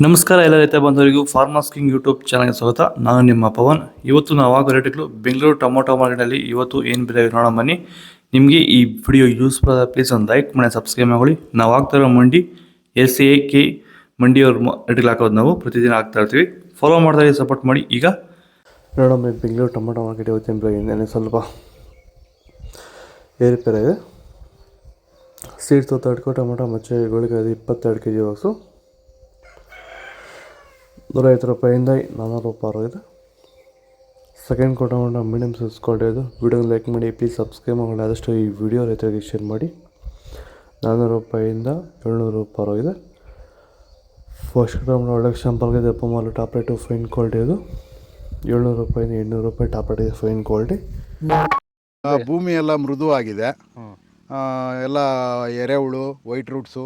ನಮಸ್ಕಾರ ಎಲ್ಲ ರೈತ ಬಂಧುವರಿಗೂ ಫಾರ್ಮರ್ಸ್ ಕಿಂಗ್ ಯೂಟ್ಯೂಬ್ ಚಾನಲ್ಗೆ ಸ್ವಾಗತ. ನಾನು ನಿಮ್ಮ ಪವನ್. ಇವತ್ತು ನಾವು ಆಗೋ ರೇಟ್ಗಳು ಬೆಂಗಳೂರು ಟೊಮೊಟೊ ಮಾರ್ಕೆಟಲ್ಲಿ ಇವತ್ತು ಏನು ಬೆಲೆ ನೋಡೋಣ ಬನ್ನಿ. ನಿಮಗೆ ಈ ವಿಡಿಯೋ ಯೂಸ್ಫುಲ್ ಆದ ಪ್ಲೀಸ್ ಒಂದು ಲೈಕ್ ಮಾಡಿ ಸಬ್ಸ್ಕ್ರೈಬ್ ಮಾಡಿ. ನಾವು ಆಗ್ತಾ ಇರೋ ಮಂಡಿ SAK ಮಂಡಿಯವ್ರ ರೇಟ್ಗಳು ಹಾಕೋದು ನಾವು ಪ್ರತಿದಿನ ಆಗ್ತಾ ಇರ್ತೀವಿ. ಫಾಲೋ ಮಾಡ್ತಾ ಸಪೋರ್ಟ್ ಮಾಡಿ. ಈಗ ನೋಡೋಣ ಬೆಂಗಳೂರು ಟೊಮೊಟೊ ಮಾರ್ಕೆಟ್ ಇವತ್ತಿನ ಬೆಲೆ ಸ್ವಲ್ಪ ಏರುಪೇರ ಇದೆ. ಸೀಡ್ ತರ್ಡ್ಕೋ ಟೊಮೊಟೊ ಮಚ್ಚೆ ಗೋಳಿಗೆ 22 kg ಬಾಕ್ಸು ₹150 ₹400 ಇದೆ. Second tomato medium size quality ಇದು. ವಿಡಿಯೋ ಲೈಕ್ ಮಾಡಿ, ಪ್ಲೀಸ್ ಸಬ್ಸ್ಕ್ರೈಬ್ ಮಾಡಿ. ಆದಷ್ಟು ಈ ವಿಡಿಯೋ ರೈತರಿಗೆ ಶೇರ್ ಮಾಡಿ. ₹400 ₹700 ಇದೆ. ಫಸ್ಟ್ ಟೊಮೊಟೊ ಒಳ್ಳೆ ಶಾಂಪಲ್ಗೆ ದಪ್ಪ ಮಾಲು ಟಾಪ್ ರೇಟು ಫೈನ್ ಕ್ವಾಲಿಟಿ ಇದು. ₹700 ₹800 ಟಾಪ್ ರೇಟ್ ಇದೆ ಫೈನ್ ಕ್ವಾಲಿಟಿ. ಭೂಮಿ ಎಲ್ಲ ಮೃದುವಾಗಿದೆ, ಎಲ್ಲ ಎರೆಹುಳು, ವೈಟ್ ರೂಟ್ಸು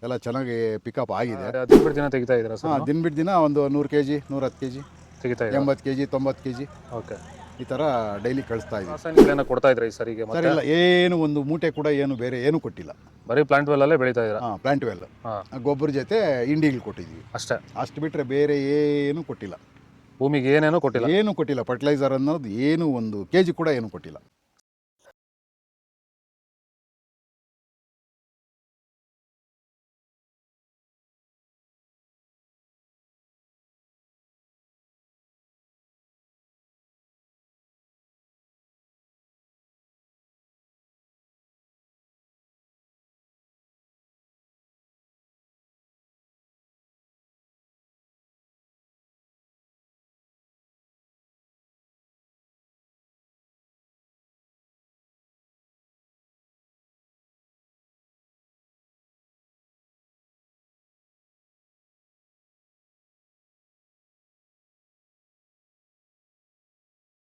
ಎಲ್ಲ ಚೆನ್ನಾಗಿ ಪಿಕಪ್ ಆಗಿದೆ. ದಿನ ಬಿಟ್ಟು ದಿನ ತೆಗಿತಾ ಇದ್ದೀರಾ ಸರ್? ದಿನ ಬಿಟ್ಟು ದಿನ ಒಂದು 100 kg 110 kg ತೆಗಿತಾ ಇದ್ದೀರಾ? 80 kg 90 kg ಓಕೆ. ಈ ಥರ ಡೈಲಿ ಕಳಿಸ್ತಾ ಇದ್ದೀವಿ. ರಾಸಾಯನಿಕ ಕೊಡ್ತಾ ಇದ್ರಾ ಈ ಸರಿಗೆ? ಸರ್ ಇಲ್ಲ, ಏನು ಒಂದು ಮೂಟೆ ಕೂಡ ಏನು ಬೇರೆ ಏನು ಕೊಟ್ಟಿಲ್ಲ. ಬರೀ ಪ್ಲಾಂಟ್ ವೆಲ್ಲಲ್ಲೇ ಬೆಳೀತಾ ಇದ್ದೀರಾ? ಪ್ಲಾಂಟ್ ವೆಲ್ ಗೊಬ್ಬರ ಜೊತೆ ಇಂಡಿಗಳು ಕೊಟ್ಟಿದ್ದೀವಿ ಅಷ್ಟೇ. ಅಷ್ಟು ಬಿಟ್ಟರೆ ಬೇರೆ ಏನು ಕೊಟ್ಟಿಲ್ಲ. ಭೂಮಿಗೆ ಏನೇನೂ ಕೊಟ್ಟಿಲ್ಲ? ಏನು ಕೊಟ್ಟಿಲ್ಲ. ಫರ್ಟಿಲೈಸರ್ ಅನ್ನೋದು ಏನು ಒಂದು kg ಕೂಡ ಏನು ಕೊಟ್ಟಿಲ್ಲ.